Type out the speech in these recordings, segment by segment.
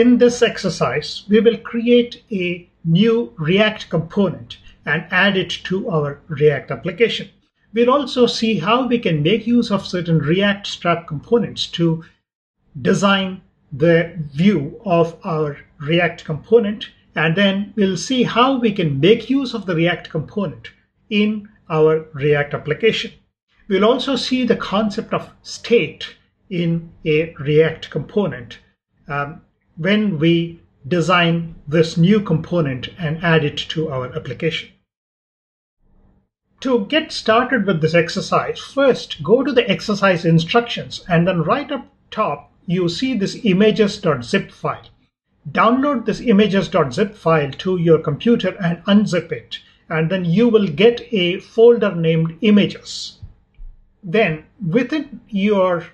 in this exercise, we will create a new React component and add it to our React application. We'll also see how we can make use of certain React Strap components to design the view of our React component, and then we'll see how we can make use of the React component in our React application. We'll also see the concept of state in a React component when we design this new component and add it to our application. To get started with this exercise, first go to the exercise instructions, and then right up top you see this images.zip file. Download this images.zip file to your computer and unzip it, and then you will get a folder named images. Then within your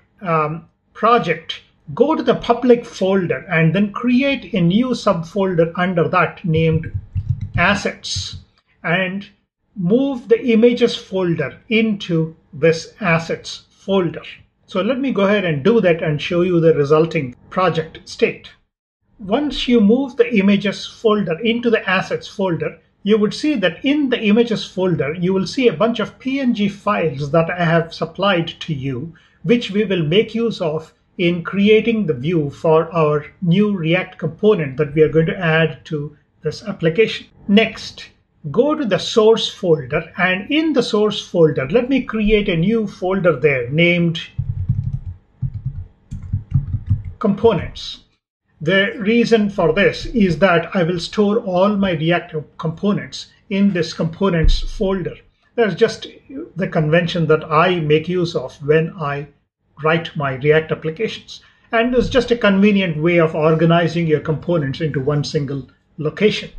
project, go to the public folder and then create a new subfolder under that named assets, and move the images folder into this assets folder. So let me go ahead and do that and show you the resulting project state. Once you move the images folder into the assets folder, you would see that in the images folder, you will see a bunch of PNG files that I have supplied to you, which we will make use of in creating the view for our new React component that we are going to add to this application. Next, go to the source folder, and in the source folder, let me create a new folder there named components. The reason for this is that I will store all my React components in this components folder. That's just the convention that I make use of when I write my React applications. And it's just a convenient way of organizing your components into one single location.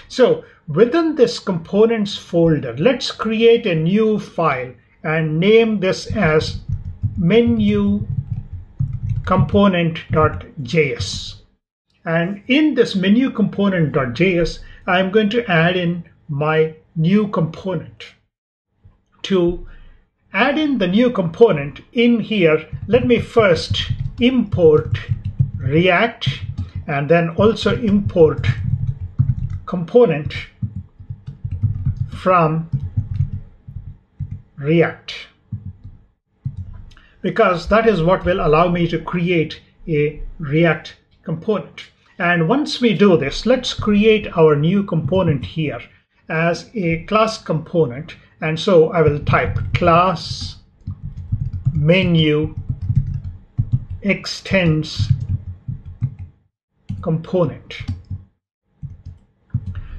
So within this components folder, let's create a new file and name this as menu component.js. And in this menu component.js, I'm going to add in my new component. To add in the new component in here, let me first import React and then also import component from React, because that is what will allow me to create a React component. And once we do this, let's create our new component here as a class component. And so I will type class menu extends component.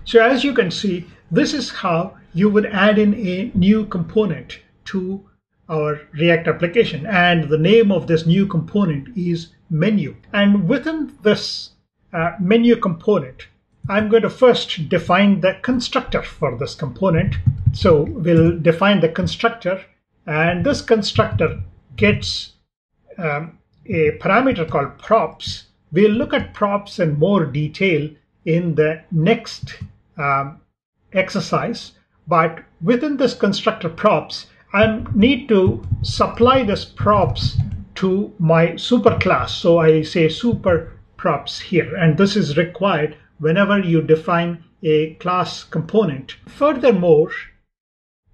So as you can see, this is how you would add in a new component to our React application. And the name of this new component is menu. And within this menu component, I'm going to first define the constructor for this component. So we'll define the constructor, and this constructor gets a parameter called props. We'll look at props in more detail in the next exercise, but within this constructor props, I need to supply this props to my superclass. So I say super props here, and this is required whenever you define a class component. Furthermore,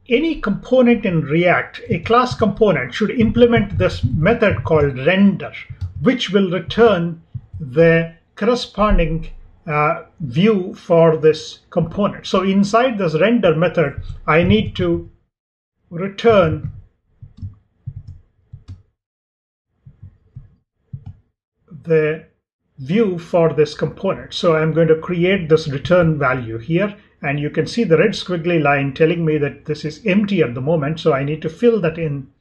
any component in React, a class component, should implement this method called render, which will return the corresponding view for this component. So inside this render method, I need to return the view for this component. So I'm going to create this return value here, and you can see the red squiggly line telling me that this is empty at the moment, so I need to fill that in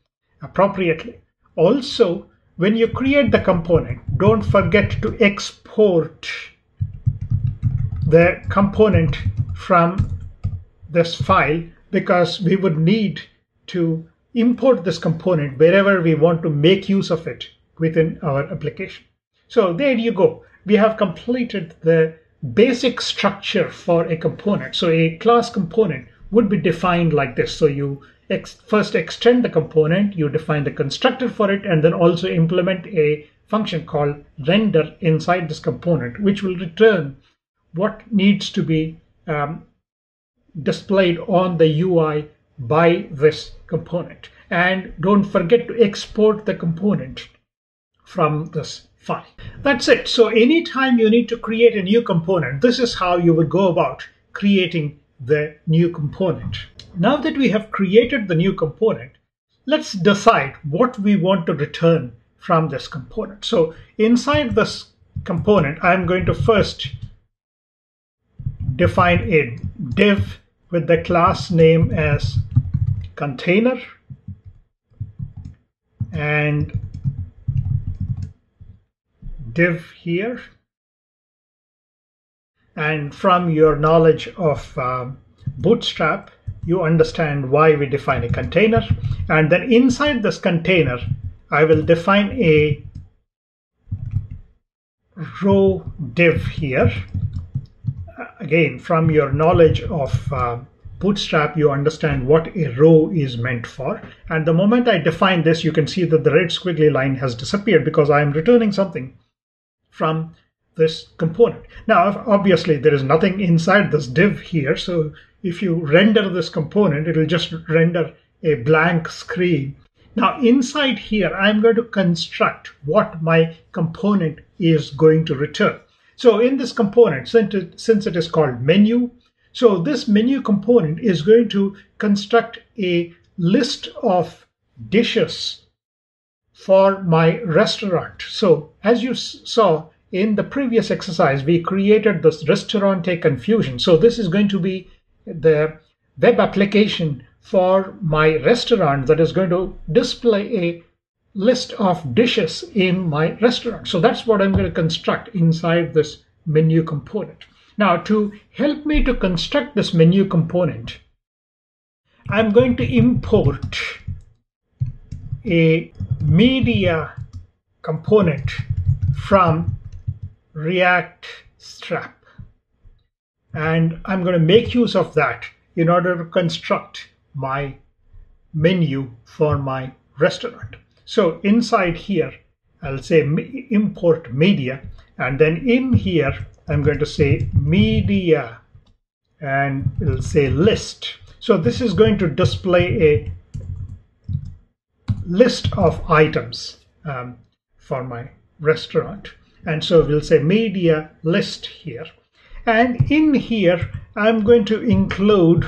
appropriately. Also, when you create the component, don't forget to export the component from this file, because we would need to import this component wherever we want to make use of it within our application. So there you go. We have completed the basic structure for a component. So a class component would be defined like this. So you first extend the component, you define the constructor for it, and then also implement a function called render inside this component, which will return what needs to be displayed on the UI by this component. And don't forget to export the component from this file. That's it. So anytime you need to create a new component, this is how you would go about creating the new component. Now that we have created the new component, let's decide what we want to return from this component. So inside this component, I'm going to first define a div with the class name as container and div here. And from your knowledge of Bootstrap, you understand why we define a container. And then inside this container, I will define a row div here. Again, from your knowledge of Bootstrap, you understand what a row is meant for. And the moment I define this, you can see that the red squiggly line has disappeared because I am returning something from this component. Now, obviously, there is nothing inside this div here. So if you render this component, it will just render a blank screen. Now, inside here, I'm going to construct what my component is going to return. So in this component, since it is called menu, so this menu component is going to construct a list of dishes for my restaurant. So as you saw in the previous exercise, we created this restaurante confusion. So this is going to be the web application for my restaurant that is going to display a list of dishes in my restaurant. So that's what I'm going to construct inside this menu component. Now, to help me to construct this menu component, I'm going to import a media component from React Strap. And I'm going to make use of that in order to construct my menu for my restaurant. So inside here, I'll say import media, and then in here, I'm going to say media, and it'll say list. So this is going to display a list of items for my restaurant. And so we'll say media list here. And in here, I'm going to include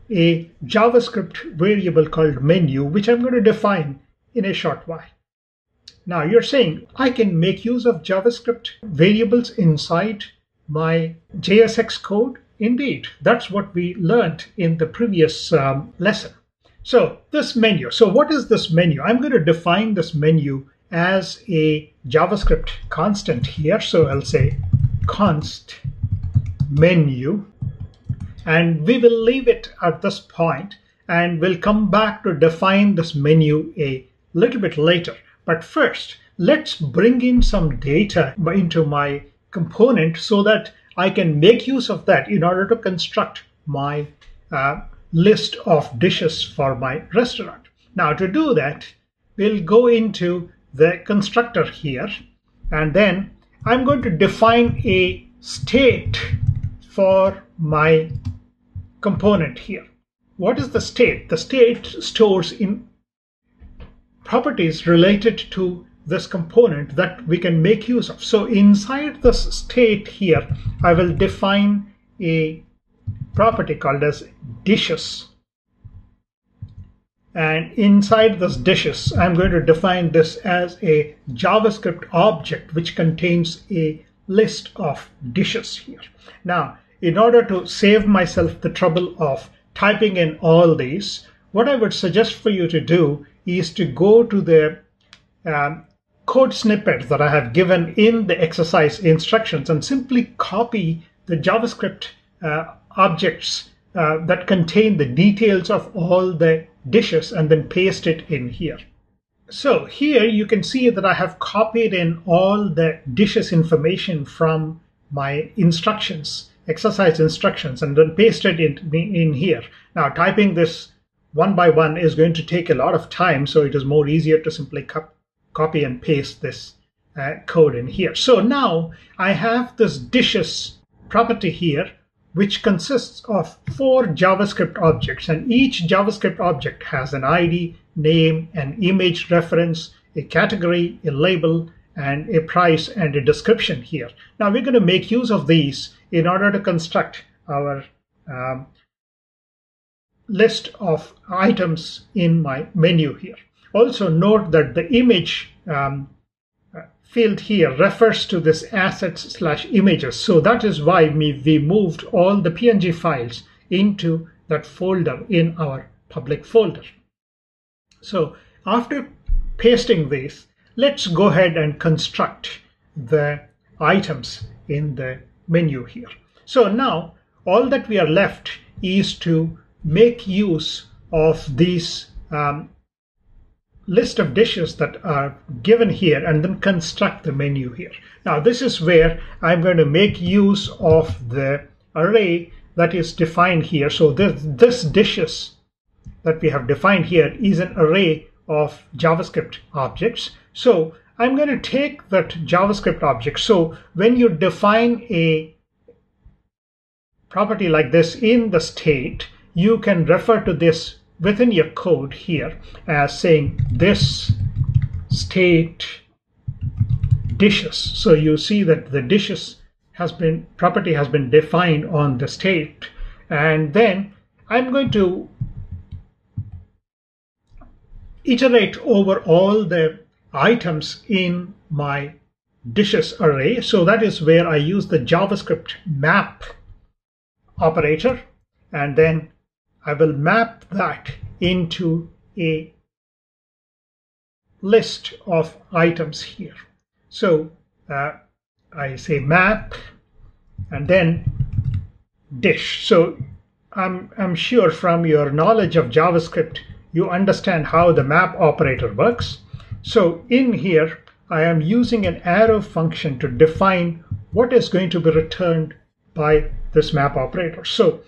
a JavaScript variable called menu, which I'm going to define in a short while. Now you're saying I can make use of JavaScript variables inside my JSX code? Indeed, that's what we learned in the previous lesson. So this menu, so what is this menu? I'm going to define this menu as a JavaScript constant here. So I'll say const menu, and we will leave it at this point, and we'll come back to define this menu a little bit later. But first, let's bring in some data into my component so that I can make use of that in order to construct my list of dishes for my restaurant. Now to do that, we'll go into the constructor here, and then I'm going to define a state for my component here. What is the state? The state stores in properties related to this component that we can make use of. So inside this state here, I will define a property called as dishes. And inside this dishes, I'm going to define this as a JavaScript object which contains a list of dishes here. Now, in order to save myself the trouble of typing in all these, what I would suggest for you to do is to go to the code snippet that I have given in the exercise instructions and simply copy the JavaScript objects that contain the details of all the dishes and then paste it in here. So here you can see that I have copied in all the dishes information from my instructions, exercise instructions, and then pasted it in here. Now typing this one by one is going to take a lot of time, so it is more easier to simply copy and paste this code in here. So now I have this dishes property here, which consists of 4 JavaScript objects, and each JavaScript object has an ID, name, an image reference, a category, a label, and a price and a description here. Now we're going to make use of these in order to construct our list of items in my menu here. Also note that the image field here refers to this assets/images. So that is why we moved all the PNG files into that folder in our public folder. So after pasting this, let's go ahead and construct the items in the menu here. So now all that we are left is to make use of these list of dishes that are given here and then construct the menu here. Now this is where I'm going to make use of the array that is defined here. So this dishes that we have defined here is an array of JavaScript objects. So I'm going to take that JavaScript object. So when you define a property like this in the state, you can refer to this within your code here as saying this state dishes. So you see that the dishes property has been defined on the state, and then I'm going to iterate over all the items in my dishes array. So that is where I use the JavaScript map operator, and then I will map that into a list of items here. So I say map and then dish. So I'm sure from your knowledge of JavaScript, you understand how the map operator works. So in here, I am using an arrow function to define what is going to be returned by this map operator. So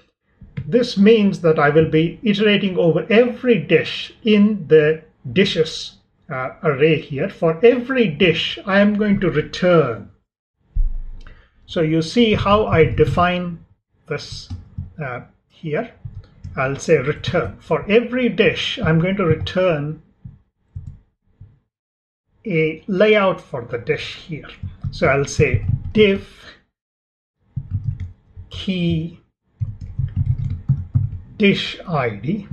this means that I will be iterating over every dish in the dishes array here. For every dish, I am going to return. So you see how I define this here. I'll say return. For every dish, I'm going to return a layout for the dish here. So I'll say div key dish ID.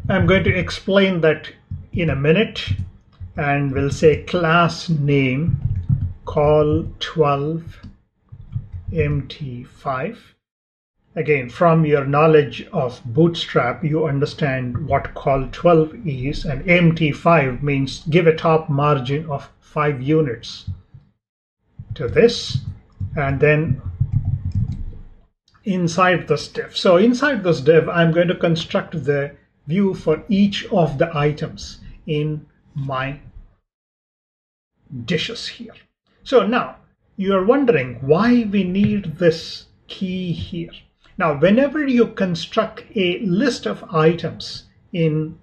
I'm going to explain that in a minute, and we'll say class name call 12 mt5. Again, from your knowledge of Bootstrap, you understand what call 12 is, and mt5 means give a top margin of 5 units to this, and then inside this div. So inside this div, I'm going to construct the view for each of the items in my dishes here. So now you're wondering why we need this key here. Now, whenever you construct a list of items in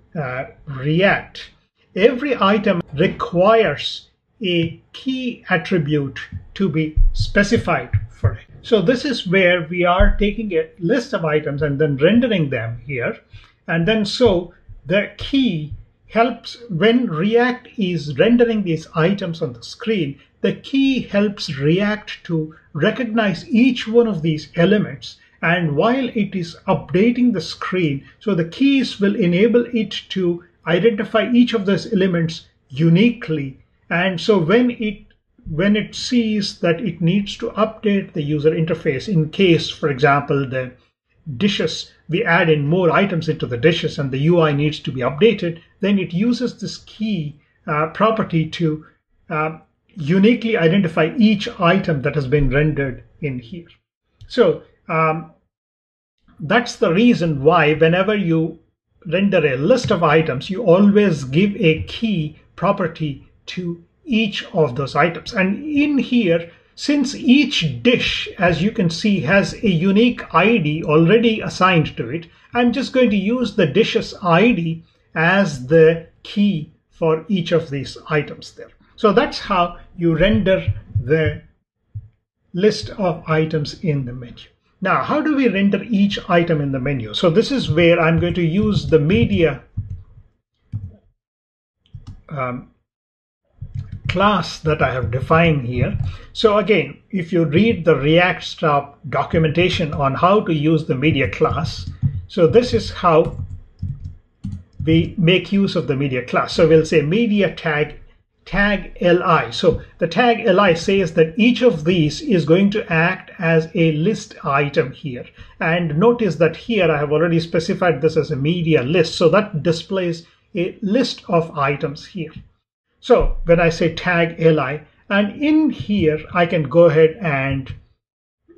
React, every item requires a key attribute to be specified for it. So this is where we are taking a list of items and then rendering them here. And then so the key helps when React is rendering these items on the screen, the key helps React to recognize each one of these elements. And while it is updating the screen, so the keys will enable it to identify each of those elements uniquely. And so when it sees that it needs to update the user interface, in case, for example, the dishes, we add in more items into the dishes and the UI needs to be updated, then it uses this key property to uniquely identify each item that has been rendered in here. So that's the reason why whenever you render a list of items, you always give a key property to each of those items. And in here, since each dish, as you can see, has a unique ID already assigned to it, I'm just going to use the dishes ID as the key for each of these items there. So that's how you render the list of items in the menu. Now, how do we render each item in the menu? So this is where I'm going to use the media class that I have defined here. So again, if you read the React Stop documentation on how to use the media class, so this is how we make use of the media class. So we'll say media tag li. So the tag li says that each of these is going to act as a list item here. And notice that here I have already specified this as a media list. So that displays a list of items here. So when I say tag li, and in here I can go ahead and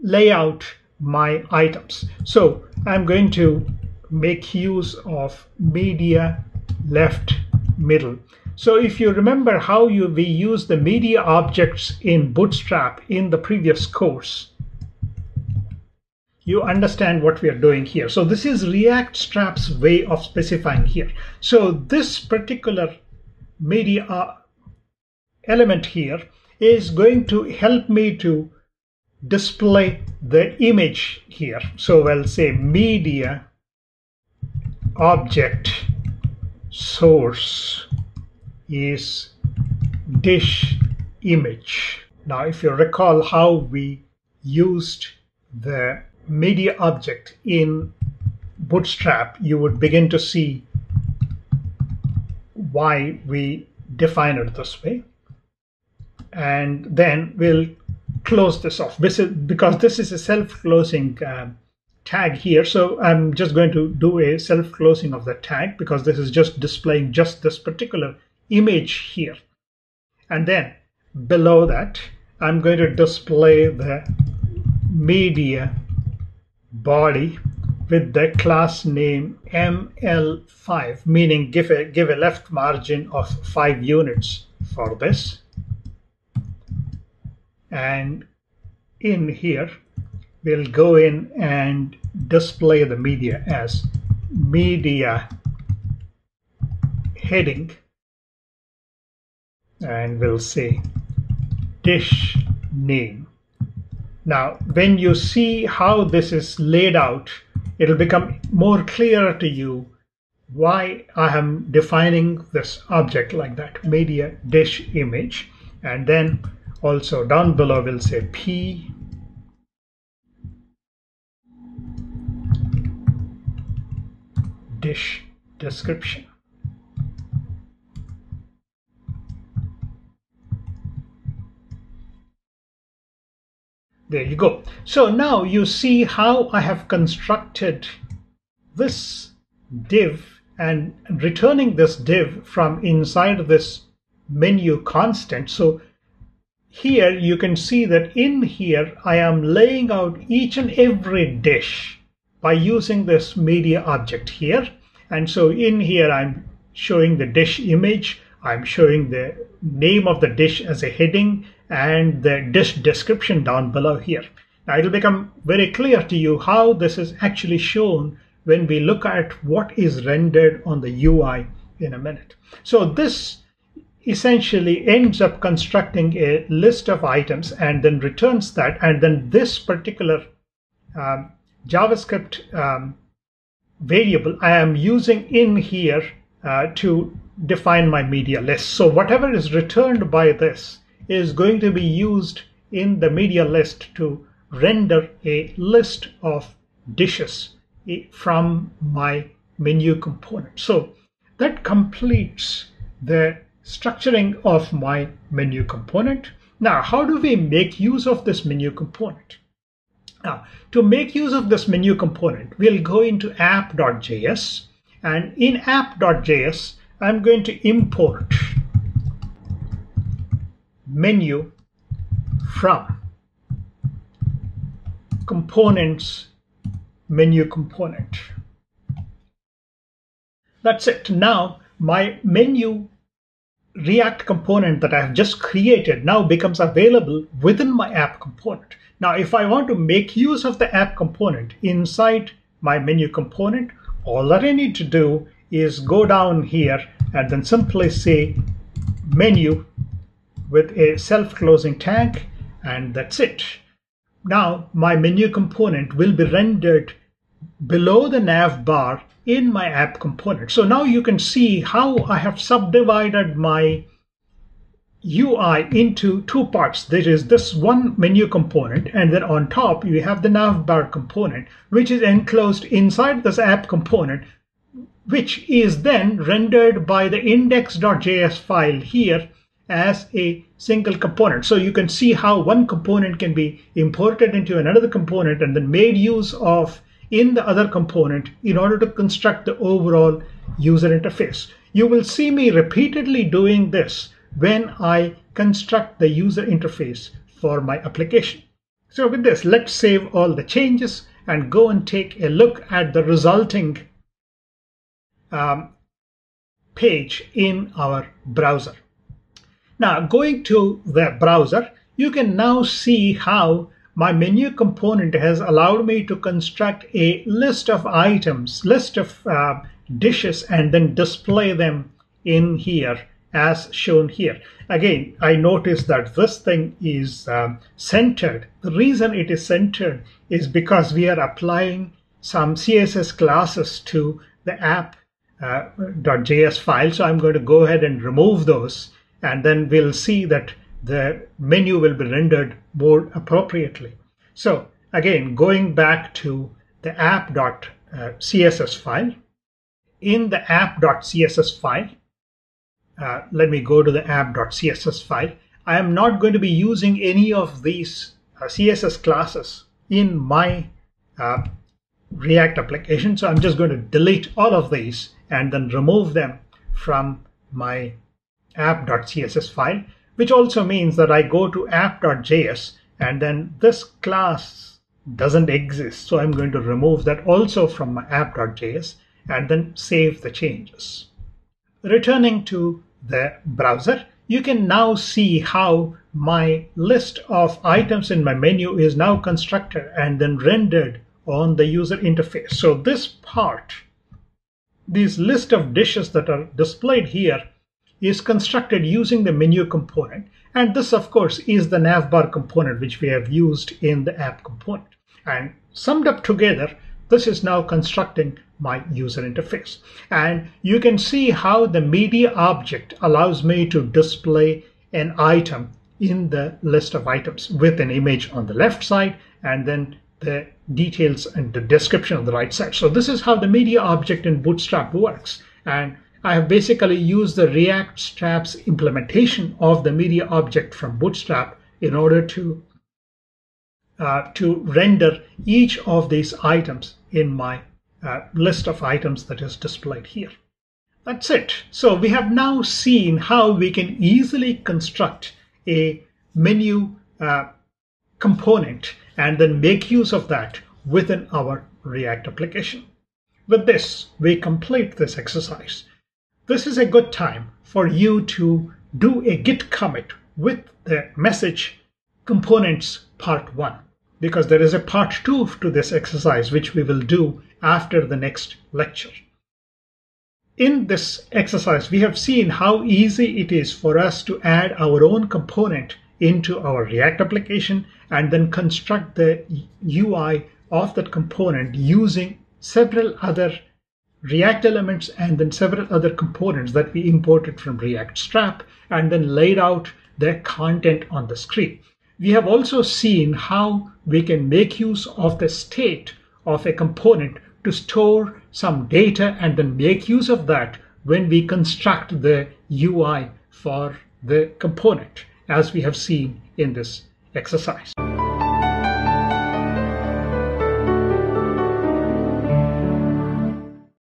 lay out my items. So I'm going to make use of media left middle. So if you remember how we use the media objects in Bootstrap in the previous course, you understand what we are doing here. So this is React Strap's way of specifying here. So this particular media element here is going to help me to display the image here. So I'll say media object source is dish image. Now, if you recall how we used the media object in Bootstrap, you would begin to see why we define it this way. And then we'll close this off because this is a self-closing tag here. So I'm just going to do a self-closing of the tag because this is just displaying just this particular image here. And then below that, I'm going to display the media body with the class name ML5, meaning give a left margin of 5 units for this. And in here, we'll go in and display the media as media heading. And we'll say dish name. Now, when you see how this is laid out, it'll become more clear to you why I am defining this object like that, media dish image. And then also down below, we'll say P dish description. There you go. So now you see how I have constructed this div and returning this div from inside this menu constant. So here you can see that in here I am laying out each and every dish by using this media object here. And so in here I'm showing the dish image, I'm showing the name of the dish as a heading and the dish description down below here. Now it'll become very clear to you how this is actually shown when we look at what is rendered on the UI in a minute. So this essentially ends up constructing a list of items and then returns that, and then this particular JavaScript variable I am using in here to define my media list. So whatever is returned by this is going to be used in the media list to render a list of dishes from my menu component. So that completes the structuring of my menu component. Now, how do we make use of this menu component? Now, to make use of this menu component, we'll go into app.js, and in app.js, I'm going to import menu from components menu component. That's it. Now my menu React component that I have just created now becomes available within my app component. Now if I want to make use of the app component inside my menu component, all that I need to do is go down here and then simply say menu with a self-closing tag, and that's it. Now my menu component will be rendered below the nav bar in my app component. So now you can see how I have subdivided my UI into two parts. There is this one menu component, and then on top you have the navbar component, which is enclosed inside this app component, which is then rendered by the index.js file here as a single component. So you can see how one component can be imported into another component and then made use of in the other component in order to construct the overall user interface. You will see me repeatedly doing this when I construct the user interface for my application. So with this, let's save all the changes and go and take a look at the resulting page in our browser. Now, going to the browser, you can now see how my menu component has allowed me to construct a list of items, list of dishes, and then display them in here as shown here. Again, I notice that this thing is centered. The reason it is centered is because we are applying some CSS classes to the app.js file. So I'm going to go ahead and remove those, and then we'll see that the menu will be rendered more appropriately. So again, going back to the app.css file, in the app.css file, let me go to the app.css file. I am not going to be using any of these CSS classes in my React application. So I'm just going to delete all of these and then remove them from my app.css file, which also means that I go to app.js and then this class doesn't exist. So I'm going to remove that also from my app.js and then save the changes. Returning to the browser, you can now see how my list of items in my menu is now constructed and then rendered on the user interface. So this part, this list of dishes that are displayed here, is constructed using the menu component. And this, of course, is the navbar component which we have used in the app component. And summed up together, this is now constructing my user interface. And you can see how the media object allows me to display an item in the list of items with an image on the left side and then the details and the description on the right side. So this is how the media object in Bootstrap works. And I have basically used the React Straps implementation of the media object from Bootstrap in order to render each of these items in my list of items that is displayed here. That's it. So we have now seen how we can easily construct a menu component and then make use of that within our React application. With this, we complete this exercise. This is a good time for you to do a git commit with the message components part 1, because there is a part 2 to this exercise which we will do after the next lecture. In this exercise, we have seen how easy it is for us to add our own component into our React application and then construct the UI of that component using several other React elements and then several other components that we imported from React Strap and then laid out their content on the screen. We have also seen how we can make use of the state of a component to store some data and then make use of that when we construct the UI for the component, as we have seen in this exercise.